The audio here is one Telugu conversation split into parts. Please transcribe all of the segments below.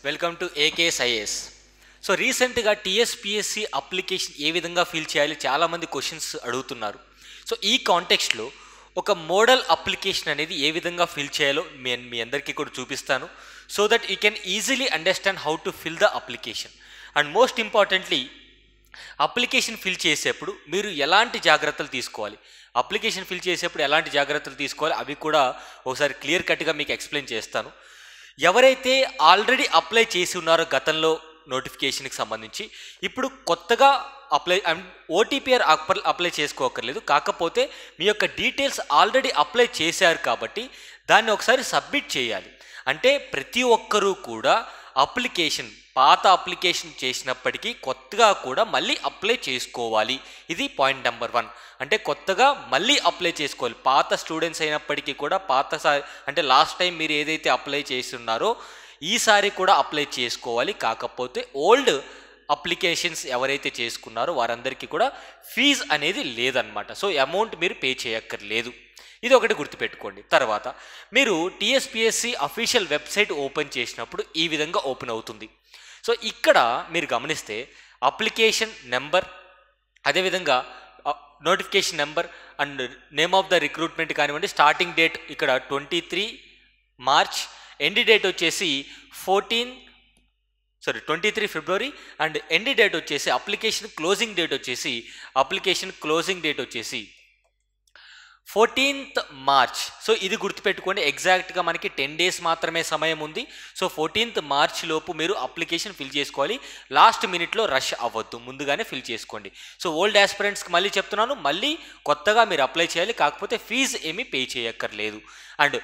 Welcome to AKS IAS. So రీసెంట్గా టీఎస్పిఎస్సి అప్లికేషన్ ఏ విధంగా ఫిల్ చేయాలి చాలామంది క్వశ్చన్స్ అడుగుతున్నారు. సో ఈ కాంటెక్స్ట్లో ఒక మోడల్ అప్లికేషన్ అనేది ఏ విధంగా ఫిల్ చేయాలో మీ అందరికీ కూడా చూపిస్తాను. So that you can easily understand how to fill the application. And most importantly application fill చేసేప్పుడు మీరు ఎలాంటి జాగ్రత్తలు తీసుకోవాలి, అప్లికేషన్ ఫిల్ చేసేప్పుడు ఎలాంటి జాగ్రత్తలు తీసుకోవాలి అవి కూడా ఒకసారి క్లియర్ కట్గా మీకు ఎక్స్ప్లెయిన్ చేస్తాను. ఎవరైతే ఆల్రెడీ అప్లై చేసి ఉన్నారో గతంలో నోటిఫికేషన్కి సంబంధించి ఇప్పుడు కొత్తగా ఓటీపీఆర్ అప్లై చేసుకోకర్లేదు, కాకపోతే మీ యొక్క డీటెయిల్స్ ఆల్రెడీ అప్లై చేశారు కాబట్టి దాన్ని ఒకసారి సబ్మిట్ చేయాలి. అంటే ప్రతి ఒక్కరూ కూడా పాత అప్లికేషన్ చేసినప్పటికీ కొత్తగా కూడా మళ్ళీ అప్లై చేసుకోవాలి. ఇది పాయింట్ నెంబర్ 1. అంటే కొత్తగా మళ్ళీ అప్లై చేసుకోవాలి. పాత స్టూడెంట్స్ అయినప్పటికీ కూడా అంటే లాస్ట్ టైం మీరు ఏదైతే అప్లై చేస్తున్నారో ఈసారి కూడా అప్లై చేసుకోవాలి. కాకపోతే ఓల్డ్ అప్లికేషన్స్ ఎవరైతే చేసుకున్నారో వారందరికీ కూడా ఫీజు అనేది లేదన్నమాట. సో అమౌంట్ మీరు పే చేయక్కర్లేదు. ఇది ఒకటి గుర్తుపెట్టుకోండి. తర్వాత మీరు టీఎస్పిఎస్సి అఫీషియల్ వెబ్సైట్ ఓపెన్ చేసినప్పుడు ఈ విధంగా ఓపెన్ అవుతుంది. సో ఇక్కడ మీరు గమనిస్తే అప్లికేషన్ నెంబర్, అదేవిధంగా notification number and name of the recruitment కానివ్వండి, స్టార్టింగ్ డేట్ ఇక్కడ 23 మార్చ్, ఎండ్ డేట్ వచ్చేసి 23 ఫిబ్రవరి అండ్ ఎండ్ డేట్ వచ్చేసి అప్లికేషన్ క్లోజింగ్ డేట్ వచ్చేసి 14th మార్చ్. సో ఇది గుర్తుపెట్టుకోండి. ఎగ్జాక్ట్గా మనకి 10 days మాత్రమే సమయం ఉంది. సో 14th మార్చ్ లోపు మీరు అప్లికేషన్ ఫిల్ చేసుకోవాలి. లాస్ట్ మినిట్లో రష్ అవ్వద్దు, ముందుగానే ఫిల్ చేసుకోండి. సో ఓల్డ్ ఆస్పిరెంట్స్కి మళ్ళీ చెప్తున్నాను, మళ్ళీ కొత్తగా మీరు అప్లై చేయాలి, కాకపోతే ఫీజు ఏమీ పే చేయక్కర్లేదు. And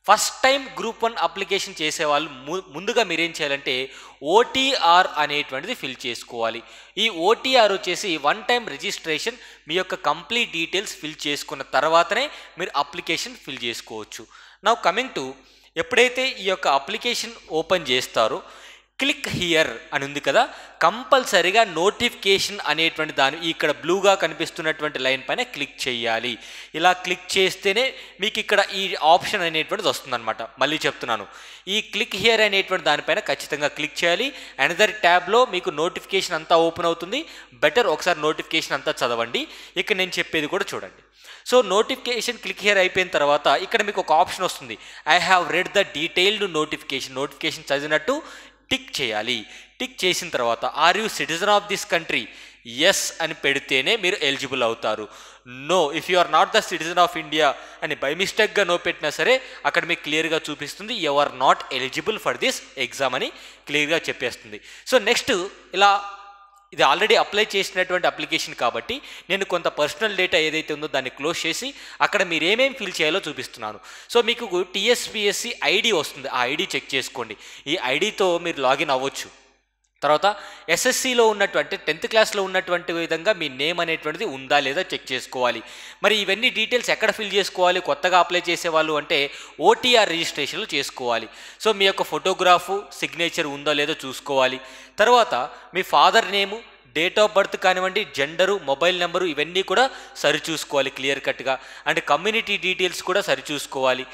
first time group 1 application చేసేవాళ్ళు ముందుగా మీరేం చేయాలంటే ఓటీఆర్ అనేటువంటిది ఫిల్ చేసుకోవాలి. ఈ ఓటీఆర్ వచ్చేసి 1 టైం రిజిస్ట్రేషన్. మీ యొక్క కంప్లీట్ డీటెయిల్స్ ఫిల్ చేసుకున్న తర్వాతనే మీరు అప్లికేషన్ ఫిల్ చేసుకోవచ్చు. నౌ కమింగ్ టు ఎప్పుడైతే ఈ యొక్క అప్లికేషన్ ఓపెన్ చేస్తారో క్లిక్ హియర్ అని ఉంది కదా, కంపల్సరీగా నోటిఫికేషన్ అనేటువంటి దాని ఇక్కడ బ్లూగా కనిపిస్తున్నటువంటి లైన్ పైన క్లిక్ చేయాలి. ఇలా క్లిక్ చేస్తేనే మీకు ఇక్కడ ఈ ఆప్షన్ అనేటువంటిది వస్తుందన్నమాట. మళ్ళీ చెప్తున్నాను, ఈ క్లిక్ హియర్ అనేటువంటి దానిపైన ఖచ్చితంగా క్లిక్ చేయాలి. అనదర్ ట్యాబ్లో మీకు నోటిఫికేషన్ అంతా ఓపెన్ అవుతుంది. బెటర్ ఒకసారి నోటిఫికేషన్ అంతా చదవండి. ఇక్కడ నేను చెప్పేది కూడా చూడండి. సో నోటిఫికేషన్ క్లిక్ హియర్ అయిపోయిన తర్వాత ఇక్కడ మీకు ఒక ఆప్షన్ వస్తుంది, I have read the detailed notification చదివినట్టు టిక్ చేయాలి. టిక్ చేసిన తర్వాత are you citizen of this country, yes అని పెడితేనే మీరు ఎలిజిబుల్ అవుతారు. No, if you are not the citizen of India అని బై మిస్టేక్గా నో పెట్టినా సరే అక్కడ మీకు క్లియర్గా చూపిస్తుంది you are not eligible for this exam అని క్లియర్గా చెప్పేస్తుంది. సో నెక్స్ట్ ఇది ఆల్రెడీ అప్లై చేసినటువంటి అప్లికేషన్ కాబట్టి నేను కొంత పర్సనల్ డేటా ఏదైతే ఉందో దాన్ని క్లోజ్ చేసి అక్కడ మీరు ఏమేమి ఫిల్ చేయాలో చూపిస్తున్నాను. సో మీకు టీఎస్పిఎస్సి ఐడి వస్తుంది, ఆ ఐడి చెక్ చేసుకోండి. ఈ ఐడితో మీరు లాగిన్ అవ్వచ్చు. తర్వాత ఎస్ఎస్సిలో ఉన్నటువంటి 10th క్లాస్లో ఉన్నటువంటి విధంగా మీ నేమ్ అనేటువంటిది ఉందా లేదా చెక్ చేసుకోవాలి. మరి ఇవన్నీ డీటెయిల్స్ ఎక్కడ ఫిల్ చేసుకోవాలి కొత్తగా అప్లై చేసేవాళ్ళు అంటే ఓటీఆర్ రిజిస్ట్రేషన్లో చేసుకోవాలి. సో మీ యొక్క ఫోటోగ్రాఫు సిగ్నేచర్ ఉందో లేదో చూసుకోవాలి. తర్వాత మీ father name, date of birth కానివ్వండి, జెండరు, మొబైల్ నెంబరు ఇవన్నీ కూడా సరిచూసుకోవాలి క్లియర్ కట్గా. అండ్ కమ్యూనిటీ డీటెయిల్స్ కూడా సరిచూసుకోవాలి.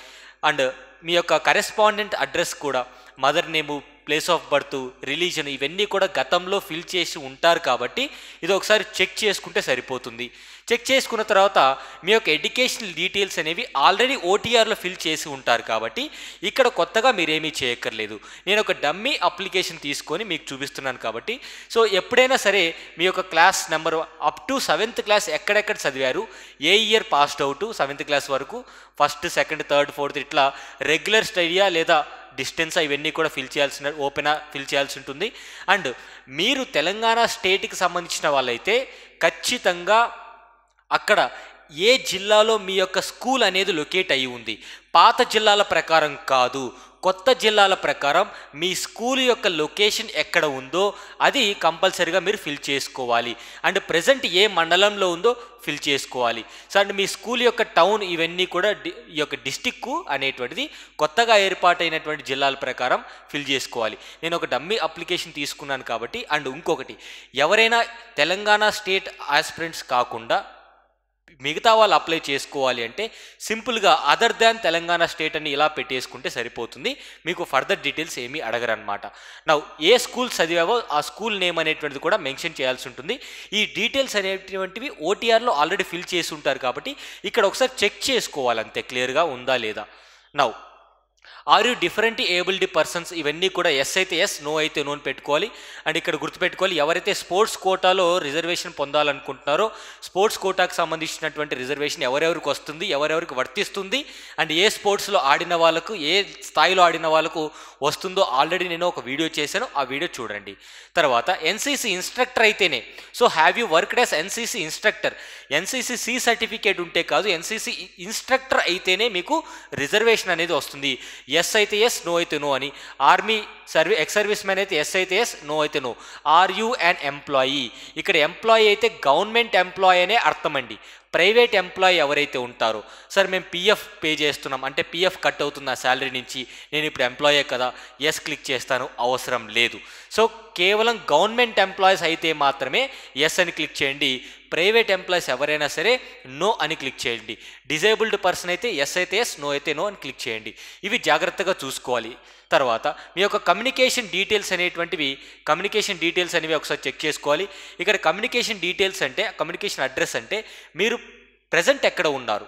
అండ్ మీ యొక్క కరెస్పాండెంట్ అడ్రస్ కూడా, mother name, place of birth, religion ఇవన్నీ కూడా గతంలో ఫిల్ చేసి ఉంటారు కాబట్టి ఇది ఒకసారి చెక్ చేసుకుంటే సరిపోతుంది. చెక్ చేసుకున్న తర్వాత మీ యొక్క ఎడ్యుకేషనల్ డీటెయిల్స్ అనేవి ఆల్రెడీ ఓటీఆర్లో ఫిల్ చేసి ఉంటారు కాబట్టి ఇక్కడ కొత్తగా మీరేమీ చేయక్కర్లేదు. నేను ఒక డమ్మీ అప్లికేషన్ తీసుకొని మీకు చూపిస్తున్నాను కాబట్టి సో ఎప్పుడైనా సరే మీ యొక్క class number up to 7th class ఎక్కడెక్కడ చదివారు, ఏ year passed out 7th class వరకు, 1st, 2nd, 3rd, 4th ఇట్లా రెగ్యులర్ స్టడీయా లేదా డిస్టెన్స్ ఇవన్నీ కూడా ఫిల్ చేయాల్సి ఉంటుంది. అండ్ మీరు తెలంగాణ స్టేట్కి సంబంధించిన వాళ్ళైతే ఖచ్చితంగా అక్కడ ఏ జిల్లాలో మీ యొక్క స్కూల్ అనేది లొకేట్ అయి ఉంది, పాత జిల్లాల ప్రకారం కాదు, కొత్త జిల్లాల ప్రకారం మీ స్కూల్ యొక్క లొకేషన్ ఎక్కడ ఉందో అది కంపల్సరీగా మీరు ఫిల్ చేసుకోవాలి. అండ్ ప్రజెంట్ ఏ మండలంలో ఉందో ఫిల్ చేసుకోవాలి. సో అండ్ మీ స్కూల్ యొక్క టౌన్ ఇవన్నీ కూడా ఈ యొక్క డిస్టిక్ అనేటువంటిది కొత్తగా ఏర్పాటైనటువంటి జిల్లాల ప్రకారం ఫిల్ చేసుకోవాలి. నేను ఒక డమ్మీ అప్లికేషన్ తీసుకున్నాను కాబట్టి. అండ్ ఇంకొకటి, ఎవరైనా తెలంగాణ స్టేట్ ఆస్పిరెంట్స్ కాకుండా మిగతా వాళ్ళు అప్లై చేసుకోవాలి అంటే సింపుల్గా అదర్ దాన్ తెలంగాణ స్టేట్ అని ఇలా పెట్టేసుకుంటే సరిపోతుంది, మీకు ఫర్దర్ డీటెయిల్స్ ఏమీ అడగరనమాట. నా ఏ స్కూల్ చదివావో ఆ స్కూల్ నేమ్ అనేటువంటిది కూడా మెన్షన్ చేయాల్సి ఉంటుంది. ఈ డీటెయిల్స్ అనేటువంటివి ఓటీఆర్లో ఆల్రెడీ ఫిల్ చేసి ఉంటారు కాబట్టి ఇక్కడ ఒకసారి చెక్ చేసుకోవాలి అంతే, క్లియర్గా ఉందా లేదా. Now are you different abled persons, ఇవన్నీ కూడా ఎస్ అయితే ఎస్, నో అయితే నో అని పెట్టుకోవాలి. అండ్ ఇక్కడ గుర్తుపెట్టుకోవాలి, ఎవరైతే స్పోర్ట్స్ కోటాలో రిజర్వేషన్ పొందాలనుకుంటున్నారో స్పోర్ట్స్ కోటాకు సంబంధించినటువంటి రిజర్వేషన్ ఎవరెవరికి వస్తుంది, ఎవరెవరికి వర్తిస్తుంది, అండ్ ఏ స్పోర్ట్స్లో ఆడిన వాళ్ళకు, ఏ స్థాయిలో ఆడిన వాళ్ళకు వస్తుందో ఆల్రెడీ నేను ఒక వీడియో చేశాను, ఆ వీడియో చూడండి. తర్వాత ఎన్సీసీ ఇన్స్ట్రక్టర్ అయితేనే, so have you worked as NCC instructor, NCC C certificate ఉంటే కాదు, ఎన్సీసీ ఇన్స్ట్రక్టర్ అయితేనే మీకు రిజర్వేషన్ అనేది వస్తుంది. ఎస్ అయితే ఎస్, నో అయితే నో అని. ఆర్మీ ఎక్స్ సర్వీస్ మ్యాన్ అయితే ఎస్ అయితే ఎస్, నో అయితే no. Are you and employee, ఇక్కడ ఎంప్లాయీ అయితే గవర్నమెంట్ ఎంప్లాయీ అనే అర్థం అండి. ప్రైవేట్ ఎంప్లాయీ ఎవరైతే ఉంటారో, సార్ మేము పిఎఫ్ పే చేస్తున్నాం అంటే పిఎఫ్ కట్ అవుతుంది నా శాలరీ నుంచి, నేను ఇప్పుడు ఎంప్లాయే కదా, ఎస్ క్లిక్ చేస్తాను, అవసరం లేదు. సో కేవలం గవర్నమెంట్ ఎంప్లాయీస్ అయితే మాత్రమే ఎస్ అని క్లిక్ చేయండి, ప్రైవేట్ ఎంప్లాయీస్ ఎవరైనా సరే నో అని క్లిక్ చేయండి. డిజేబుల్డ్ పర్సన్ అయితే ఎస్ అయితే ఎస్, నో అయితే నో అని క్లిక్ చేయండి. ఇవి జాగ్రత్తగా చూసుకోవాలి. తర్వాత మీ యొక్క కమ్యూనికేషన్ డీటెయిల్స్ అనేవి ఒకసారి చెక్ చేసుకోవాలి. ఇక్కడ కమ్యూనికేషన్ డీటెయిల్స్ అంటే, కమ్యూనికేషన్ అడ్రస్ అంటే మీరు ప్రజెంట్ ఎక్కడ ఉన్నారు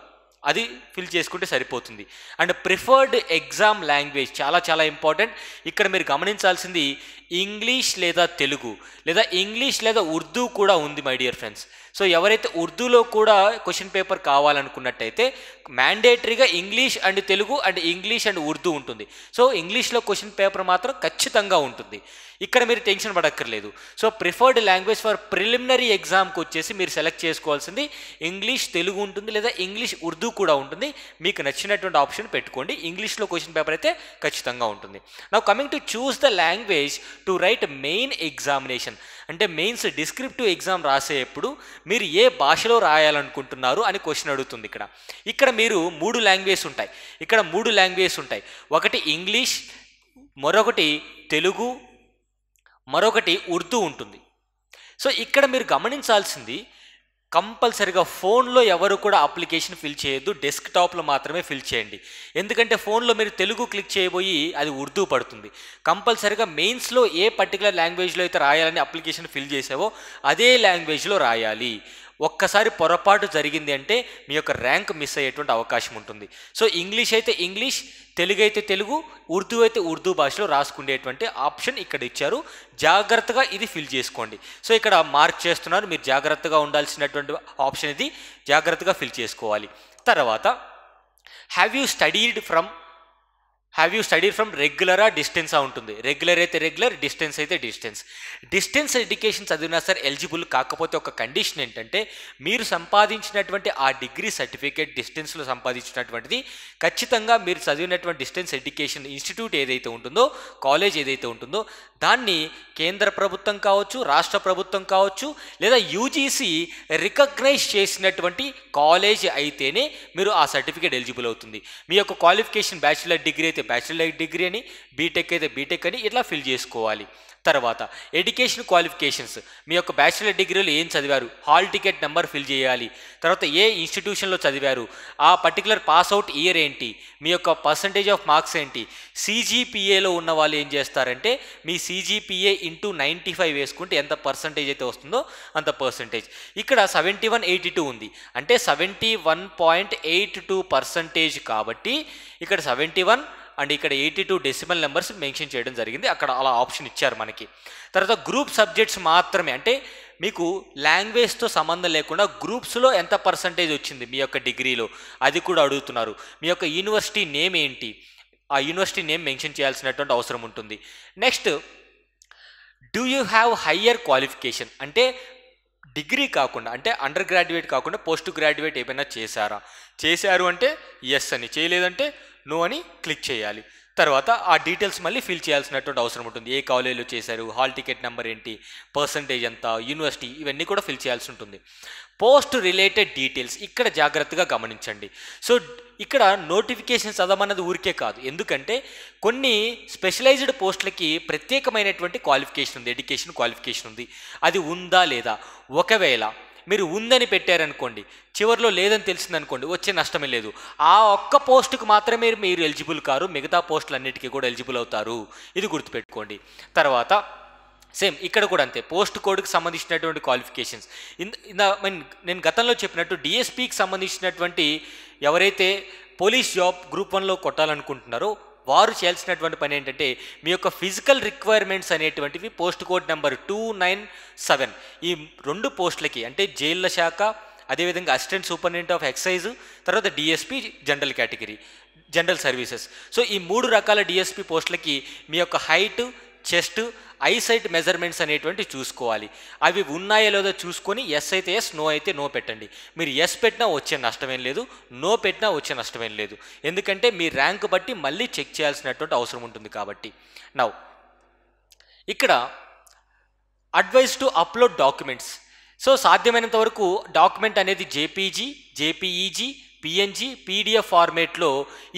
అది ఫిల్ చేసుకుంటే సరిపోతుంది. అండ్ ప్రిఫర్డ్ ఎగ్జామ్ లాంగ్వేజ్ చాలా చాలా ఇంపార్టెంట్. ఇక్కడ మీరు గమనించాల్సింది ఇంగ్లీష్ లేదా తెలుగు లేదా ఇంగ్లీష్ లేదా ఉర్దూ కూడా ఉంది మై డియర్ ఫ్రెండ్స్. సో ఎవరైతే ఉర్దూలో కూడా క్వశ్చన్ పేపర్ కావాలనుకున్నట్టయితే మ్యాండేటరీగా English and Telugu and English and Urdu ఉంటుంది. సో ఇంగ్లీష్లో క్వశ్చన్ పేపర్ మాత్రం ఖచ్చితంగా ఉంటుంది, ఇక్కడ మీరు టెన్షన్ పడక్కర్లేదు. So preferred language for preliminary ఎగ్జామ్కి వచ్చేసి మీరు సెలెక్ట్ చేసుకోవాల్సింది ఇంగ్లీష్ తెలుగు ఉంటుంది లేదా ఇంగ్లీష్ ఉర్దూ కూడా ఉంటుంది. మీకు నచ్చినటువంటి ఆప్షన్ పెట్టుకోండి. ఇంగ్లీష్లో క్వశ్చన్ పేపర్ అయితే ఖచ్చితంగా ఉంటుంది. Now coming to choose the language to right main examination, అంటే మెయిన్స్ డిస్క్రిప్టివ్ ఎగ్జామ్ రాసేటప్పుడు మీరు ఏ భాషలో రాయాలనుకుంటున్నారు అని క్వశ్చన్ అడుగుతుంది. ఇక్కడ మీరు 3 లాంగ్వేజెస్ ఉంటాయి. ఒకటి ఇంగ్లీష్, మరొకటి తెలుగు, మరొకటి ఉర్దూ ఉంటుంది. సో ఇక్కడ మీరు గమనించాల్సింది కంపల్సరిగా ఫోన్లో ఎవరు కూడా అప్లికేషన్ ఫిల్ చేయొద్దు, డెస్క్టాప్లో మాత్రమే ఫిల్ చేయండి. ఎందుకంటే ఫోన్లో మీరు తెలుగు క్లిక్ చేయబోయి అది ఉర్దూ పడుతుంది. కంపల్సరిగా మెయిన్స్లో ఏ పర్టికులర్ లాంగ్వేజ్లో అయితే రాయాలని అప్లికేషన్ ఫిల్ చేసావో అదే లాంగ్వేజ్లో రాయాలి. ఒక్కసారి పొరపాటు జరిగింది అంటే మీ యొక్క ర్యాంక్ మిస్ అయ్యేటువంటి అవకాశం ఉంటుంది. సో ఇంగ్లీష్ అయితే ఇంగ్లీష్, తెలుగు అయితే తెలుగు, ఉర్దూ అయితే ఉర్దూ భాషలో రాసుకునేటువంటి ఆప్షన్ ఇక్కడ ఇచ్చారు. జాగ్రత్తగా ఇది ఫిల్ చేసుకోండి. సో ఇక్కడ మార్క్ చేస్తున్నారు, మీరు జాగ్రత్తగా ఉండాల్సినటువంటి ఆప్షన్ ఇది, జాగ్రత్తగా ఫిల్ చేసుకోవాలి. తర్వాత హ్యావ్ యూ స్టడీడ్ ఫ్రమ్ రెగ్యులరా డిస్టెన్సా ఉంటుంది. రెగ్యులర్ అయితే రెగ్యులర్, డిస్టెన్స్ అయితే డిస్టెన్స్ ఎడ్యుకేషన్ చదివినా సరే ఎలిజిబుల్. కాకపోతే ఒక కండిషన్ ఏంటంటే మీరు సంపాదించినటువంటి ఆ డిగ్రీ సర్టిఫికేట్ డిస్టెన్స్లో సంపాదించినటువంటిది ఖచ్చితంగా మీరు చదివినటువంటి డిస్టెన్స్ ఎడ్యుకేషన్ ఇన్స్టిట్యూట్ ఏదైతే ఉంటుందో, కాలేజ్ ఏదైతే ఉంటుందో దాన్ని కేంద్ర ప్రభుత్వం కావచ్చు, రాష్ట్ర ప్రభుత్వం కావచ్చు, లేదా యూజీసీ రికగ్నైజ్ చేసినటువంటి కాలేజ్ అయితేనే మీరు ఆ సర్టిఫికేట్ ఎలిజిబుల్ అవుతుంది. మీ యొక్క క్వాలిఫికేషన్ బ్యాచిలర్ డిగ్రీ అయితే బ్యాచిలర్ డిగ్రీ అని, బీటెక్ అయితే బీటెక్ అని ఇట్లా ఫిల్ చేసుకోవాలి. తర్వాత ఎడ్యుకేషన్ క్వాలిఫికేషన్స్, మీ యొక్క బ్యాచిలర్ డిగ్రీలో ఏం చదివారు, హాల్ టికెట్ నెంబర్ ఫిల్ చేయాలి. తర్వాత ఏ ఇన్స్టిట్యూషన్లో చదివారు, ఆ పర్టికులర్ పాస్అవుట్ ఇయర్ ఏంటి, మీ యొక్క పర్సంటేజ్ ఆఫ్ మార్క్స్ ఏంటి. CGPAలో ఉన్న వాళ్ళు ఏం చేస్తారంటే మీ CGPA ఇంటూ 95 వేసుకుంటే ఎంత పర్సంటేజ్ అయితే వస్తుందో అంత పర్సంటేజ్. ఇక్కడ 7182 ఉంది అంటే 71.82% కాబట్టి ఇక్కడ 71 అండ్ ఇక్కడ 82 డెసిమల్ నెంబర్స్ మెన్షన్ చేయడం జరిగింది. అక్కడ అలా ఆప్షన్ ఇచ్చారు మనకి. తర్వాత గ్రూప్ సబ్జెక్ట్స్ మాత్రమే, అంటే మీకు లాంగ్వేజ్తో సంబంధం లేకుండా గ్రూప్స్లో ఎంత పర్సంటేజ్ వచ్చింది మీ యొక్క డిగ్రీలో అది కూడా అడుగుతున్నారు. మీ యొక్క యూనివర్సిటీ నేమ్ ఏంటి, ఆ యూనివర్సిటీ నేమ్ మెన్షన్ చేయాల్సినటువంటి అవసరం ఉంటుంది. Next, do you have higher qualification, అంటే డిగ్రీ కాకుండా, అంటే అండర్ గ్రాడ్యుయేట్ కాకుండా పోస్ట్ గ్రాడ్యుయేట్ ఏమైనా చేశారు అంటే ఎస్ అని, చేయలేదంటే నో అని క్లిక్ చేయాలి. తర్వాత ఆ డీటెయిల్స్ మళ్ళీ ఫిల్ చేయాల్సినటువంటి అవసరం ఉంటుంది. ఏ కాలేజీలో చేశారు, హాల్ టికెట్ నెంబర్ ఏంటి, పర్సంటేజ్ ఎంత, యూనివర్సిటీ, ఇవన్నీ కూడా ఫిల్ చేయాల్సి ఉంటుంది. పోస్ట్ రిలేటెడ్ డీటెయిల్స్ ఇక్కడ జాగ్రత్తగా గమనించండి. సో ఇక్కడ నోటిఫికేషన్ చదవమన్నది ఊరికే కాదు, ఎందుకంటే కొన్ని స్పెషలైజ్డ్ పోస్టులకి ప్రత్యేకమైనటువంటి క్వాలిఫికేషన్ ఉంది, ఎడ్యుకేషన్ క్వాలిఫికేషన్ ఉంది. అది ఉందా లేదా, ఒకవేళ మీరు ఉందని పెట్టారనుకోండి, చివరిలో లేదని తెలిసిందనుకోండి, వచ్చే నష్టమే లేదు. ఆ ఒక్క పోస్టుకు మాత్రమే మీరు ఎలిజిబుల్ కారు, మిగతా పోస్టులన్నిటికీ కూడా ఎలిజిబుల్ అవుతారు. ఇది గుర్తుపెట్టుకోండి. తర్వాత సేమ్ ఇక్కడ కూడా అంతే, పోస్ట్ కోడ్కి సంబంధించినటువంటి క్వాలిఫికేషన్స్ నేను గతంలో చెప్పినట్టు డిఎస్పికి సంబంధించినటువంటి ఎవరైతే పోలీస్ జాబ్ గ్రూప్ 1లో కొట్టాలనుకుంటున్నారో వారు చేయాల్సినటువంటి పని ఏంటంటే మీ యొక్క ఫిజికల్ రిక్వైర్మెంట్స్ అనేటువంటివి పోస్ట్ కోడ్ నెంబర్ 297 ఈ 2 పోస్టులకి, అంటే జైళ్ళ శాఖ, అదేవిధంగా అసిస్టెంట్ సూపరింటెండెంట్ ఆఫ్ ఎక్సైజ్, తర్వాత DSP general category, general services. So ఈ 3 రకాల డిఎస్పి పోస్టులకి మీ యొక్క హైట్, చెస్ట్, ఐసైట్ మెజర్మెంట్స్ అనేటువంటి చూసుకోవాలి. అవి ఉన్నాయో లేదో చూసుకొని ఎస్ అయితే ఎస్, నో అయితే నో పెట్టండి. మీరు ఎస్ పెట్టినా వచ్చే నష్టమేం లేదు, నో పెట్టినా వచ్చే నష్టమేం లేదు. ఎందుకంటే మీ ర్యాంక్ బట్టి మళ్ళీ చెక్ చేయాల్సినటువంటి అవసరం ఉంటుంది కాబట్టి. నౌ ఇక్కడ advise to upload documents. So సాధ్యమైనంత వరకు డాక్యుమెంట్ అనేది జేపీజీ, జేపీఈజీ, పిఎన్జీ, పీడిఎఫ్ ఫార్మేట్లో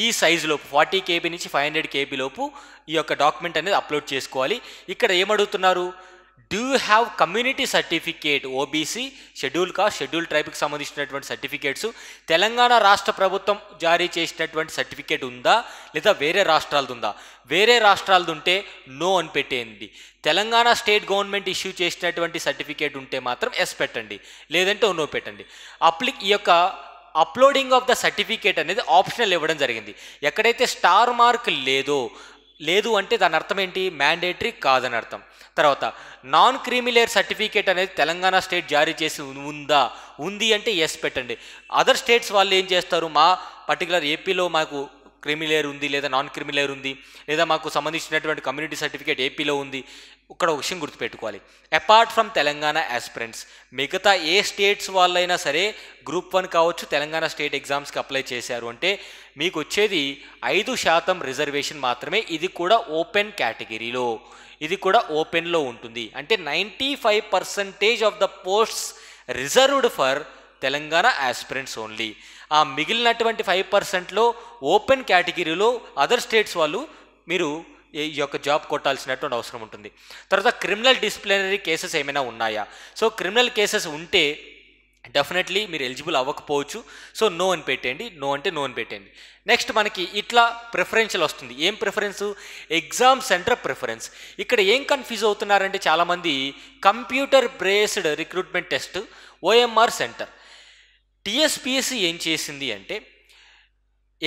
ఈ సైజులోపు 40 KB నుంచి 500 KB లోపు ఈ యొక్క డాక్యుమెంట్ అనేది అప్లోడ్ చేసుకోవాలి. ఇక్కడ ఏమడుగుతున్నారు, do you have community certificate, OBC, schedule caste, schedule ట్రైబ్కి సంబంధించినటువంటి సర్టిఫికేట్స్, తెలంగాణ రాష్ట్ర ప్రభుత్వం జారీ చేసినటువంటి సర్టిఫికేట్ ఉందా, లేదా వేరే రాష్ట్రాలది ఉందా? వేరే రాష్ట్రాలది ఉంటే నో అని పెట్టేయండి. తెలంగాణ స్టేట్ గవర్నమెంట్ ఇష్యూ చేసినటువంటి సర్టిఫికేట్ ఉంటే మాత్రం ఎస్ పెట్టండి, లేదంటే నో పెట్టండి. ఈ యొక్క అప్లోడింగ్ ఆఫ్ ద సర్టిఫికేట్ అనేది ఆప్షనల్ ఇవ్వడం జరిగింది. ఎక్కడైతే స్టార్ మార్క్ లేదు అంటే దాని అర్థం ఏంటి, మ్యాండేటరీ కాదని అర్థం. తర్వాత నాన్ క్రీమిలేయర్ సర్టిఫికేట్ అనేది తెలంగాణ స్టేట్ జారీ చేసి ఉంది అంటే ఎస్ పెట్టండి. అదర్ స్టేట్స్ వాళ్ళు ఏం చేస్తారు, మా పర్టికులర్ ఏపీలో మాకు క్రిమిలేయర్ ఉంది, లేదా నాన్ క్రిమిలేయర్ ఉంది, లేదా మాకు సంబంధించినటువంటి కమ్యూనిటీ సర్టిఫికేట్ ఏపీలో ఉంది. ఇక్కడ ఒక విషయం గుర్తుపెట్టుకోవాలి, అపార్ట్ ఫ్రమ్ తెలంగాణ ఆస్పిరెంట్స్, మిగతా ఏ స్టేట్స్ వాళ్ళైనా సరే గ్రూప్ 1 కావచ్చు, తెలంగాణ స్టేట్ ఎగ్జామ్స్కి అప్లై చేశారు అంటే మీకు వచ్చేది 5% రిజర్వేషన్ మాత్రమే. ఇది కూడా ఓపెన్ కేటగిరీలో, ఇది కూడా ఓపెన్లో ఉంటుంది. అంటే 95% of the posts reserved for Telangana aspirants only. ఆ మిగిలినటువంటి 5%లో ఓపెన్ కేటగిరీలో అదర్ స్టేట్స్ వాళ్ళు మీరు ఈ యొక్క జాబ్ కొట్టాల్సినటువంటి అవసరం ఉంటుంది. తర్వాత క్రిమినల్ డిసిప్లినరీ కేసెస్ ఏమైనా ఉన్నాయా? సో క్రిమినల్ కేసెస్ ఉంటే డెఫినెట్లీ మీరు ఎలిజిబుల్ అవ్వకపోవచ్చు. సో నో అని పెట్టండి, నో అంటే నో అని పెట్టండి. నెక్స్ట్ మనకి ఇట్లా ప్రిఫరెన్షియల్ వస్తుంది. ఏం ప్రిఫరెన్సు? Exam centre preference. ఇక్కడ ఏం కన్ఫ్యూజ్ అవుతున్నారంటే చాలామంది, computer based recruitment test, OMR centre. TSPSC ఏం చేసింది అంటే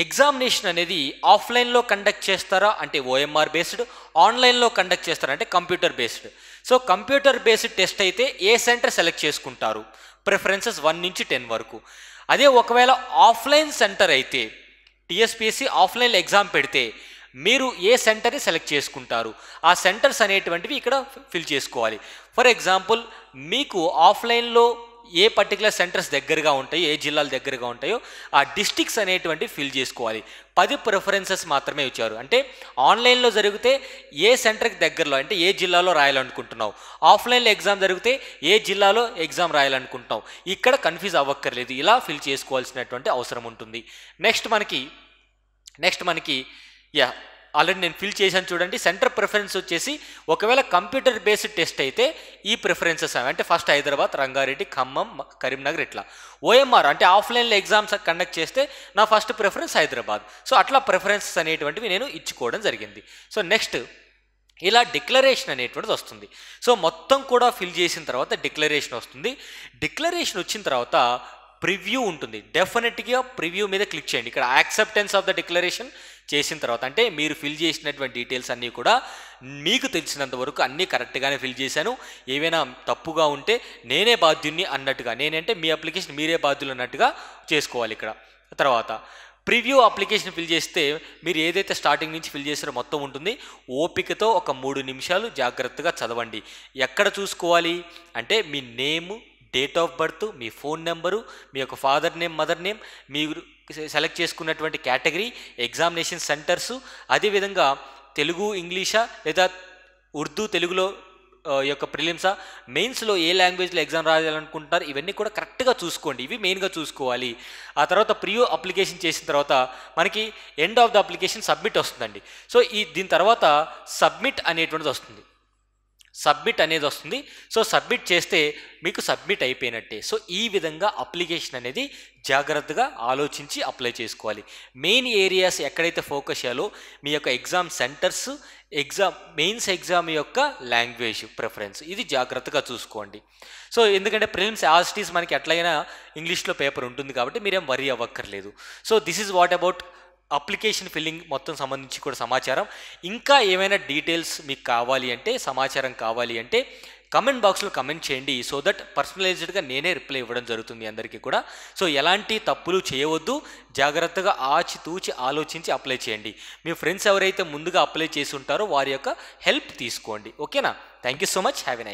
ఎగ్జామినేషన్ అనేది ఆఫ్లైన్లో కండక్ట్ చేస్తారా అంటే ఓఎంఆర్ బేస్డ్, ఆన్లైన్లో కండక్ట్ చేస్తారా అంటే computer based. So computer based test అయితే ఏ సెంటర్ సెలెక్ట్ చేసుకుంటారు, ప్రిఫరెన్సెస్ 1 నుంచి 10 వరకు. అదే ఒకవేళ ఆఫ్లైన్ సెంటర్ అయితే టీఎస్పీఎస్సీ ఆఫ్లైన్లో ఎగ్జామ్ పెడితే మీరు ఏ సెంటర్ని సెలెక్ట్ చేసుకుంటారు, ఆ సెంటర్స్ అనేటువంటివి ఇక్కడ ఫిల్ చేసుకోవాలి. ఫర్ ఎగ్జాంపుల్ మీకు ఆఫ్లైన్లో ఏ పర్టికులర్ సెంటర్స్ దగ్గరగా ఉంటాయో, ఏ జిల్లాలు దగ్గరగా ఉంటాయో ఆ డిస్ట్రిక్ట్స్ అనేటువంటి ఫిల్ చేసుకోవాలి. 10 ప్రిఫరెన్సెస్ మాత్రమే ఇచ్చారు. అంటే ఆన్లైన్లో జరిగితే ఏ సెంటర్కి దగ్గరలో, అంటే ఏ జిల్లాలో రాయాలనుకుంటున్నావు, ఆఫ్లైన్లో ఎగ్జామ్ జరిగితే ఏ జిల్లాలో ఎగ్జామ్ రాయాలనుకుంటున్నావు. ఇక్కడ కన్ఫ్యూజ్ అవ్వక్కర్లేదు, ఇలా ఫిల్ చేసుకోవాల్సినటువంటి అవసరం ఉంటుంది. నెక్స్ట్ మనకి ఆల్రెడీ నేను ఫిల్ చేశాను చూడండి. సెంటర్ ప్రిఫరెన్స్ వచ్చేసి ఒకవేళ కంప్యూటర్ బేస్డ్ టెస్ట్ అయితే ఈ ప్రిఫరెన్సెస్ అంటే ఫస్ట్ హైదరాబాద్, రంగారెడ్డి, ఖమ్మం, కరీంనగర్ ఇట్లా. ఓఎంఆర్ అంటే ఆఫ్లైన్లో ఎగ్జామ్స్ కండక్ట్ చేస్తే నా ఫస్ట్ ప్రిఫరెన్స్ హైదరాబాద్. సో అట్లా ప్రిఫరెన్సెస్ అనేటువంటివి నేను ఇచ్చుకోవడం జరిగింది. సో నెక్స్ట్ ఇలా డిక్లరేషన్ అనేటువంటిది వస్తుంది. సో మొత్తం కూడా ఫిల్ చేసిన తర్వాత డిక్లరేషన్ వస్తుంది. డిక్లరేషన్ వచ్చిన తర్వాత ప్రివ్యూ ఉంటుంది. డెఫినెట్గా ప్రివ్యూ మీద క్లిక్ చేయండి. ఇక్కడ యాక్సెప్టెన్స్ ఆఫ్ ద డిక్లరేషన్ చేసిన తర్వాత అంటే మీరు ఫిల్ చేసినటువంటి డీటెయిల్స్ అన్నీ కూడా మీకు తెలిసినంత వరకు అన్నీ కరెక్ట్గానే ఫిల్ చేశాను, ఏవైనా తప్పుగా ఉంటే నేనే బాధ్యుని అన్నట్టుగా, నేనంటే మీ అప్లికేషన్ మీరే బాధ్యులు అన్నట్టుగా చేసుకోవాలి ఇక్కడ. తర్వాత ప్రివ్యూ అప్లికేషన్ ఫిల్ చేస్తే మీరు ఏదైతే స్టార్టింగ్ నుంచి ఫిల్ చేసారో మొత్తం ఉంటుంది. ఓపికతో ఒక 3 నిమిషాలు జాగ్రత్తగా చదవండి. ఎక్కడ చూసుకోవాలి అంటే మీ నేము, డేట్ ఆఫ్ బర్త్, మీ ఫోన్ నెంబరు, మీ యొక్క ఫాదర్ నేమ్, మదర్ నేమ్, మీరు సెలెక్ట్ చేసుకున్నటువంటి కేటగిరీ, ఎగ్జామినేషన్ సెంటర్సు, అదేవిధంగా తెలుగు ఇంగ్లీషా లేదా ఉర్దూ తెలుగులో యొక్క ప్రిలిమ్సా, మెయిన్స్లో ఏ లాంగ్వేజ్లో ఎగ్జామ్ రాయాలనుకుంటున్నారు, ఇవన్నీ కూడా కరెక్ట్గా చూసుకోండి. ఇవి మెయిన్గా చూసుకోవాలి. ఆ తర్వాత ప్రివ్యూ అప్లికేషన్ చేసిన తర్వాత మనకి end of the application submit వస్తుందండి. సో దీని తర్వాత సబ్మిట్ అనేటువంటిది వస్తుంది. సబ్మిట్ అనేది వస్తుంది. సో సబ్మిట్ చేస్తే మీకు సబ్మిట్ అయిపోయినట్టే. సో ఈ విధంగా అప్లికేషన్ అనేది జాగ్రత్తగా ఆలోచించి అప్లై చేసుకోవాలి. మెయిన్ ఏరియాస్ ఎక్కడైతే ఫోకస్ చేయాలో మీ యొక్క ఎగ్జామ్ సెంటర్స్, మెయిన్స్ ఎగ్జామ్ యొక్క లాంగ్వేజ్ ప్రిఫరెన్స్ ఇది జాగ్రత్తగా చూసుకోండి. సో ఎందుకంటే ప్రిలిమ్స్ యాజ్ ఇట్ ఈస్ మనకి ఎట్లయినా ఇంగ్లీష్లో పేపర్ ఉంటుంది కాబట్టి మీరేం వరీ అవ్వక్కర్లేదు. So this is what about application filling మొత్తం సంబంధించి కూడా సమాచారం. ఇంకా ఏమైనా డీటెయిల్స్ మీకు కావాలి అంటే, సమాచారం కావాలి అంటే కమెంట్ బాక్స్లో కమెంట్ చేయండి. సో దట్ పర్సనలైజ్డ్గా నేనే రిప్లై ఇవ్వడం జరుగుతుంది అందరికీ కూడా. సో ఎలాంటి తప్పులు చేయవద్దు, జాగ్రత్తగా ఆచితూచి ఆలోచించి అప్లై చేయండి. మీ ఫ్రెండ్స్ ఎవరైతే ముందుగా అప్లై చేసి ఉంటారో వారి యొక్క హెల్ప్ తీసుకోండి. ఓకేనా? Thank you so much. Have a nice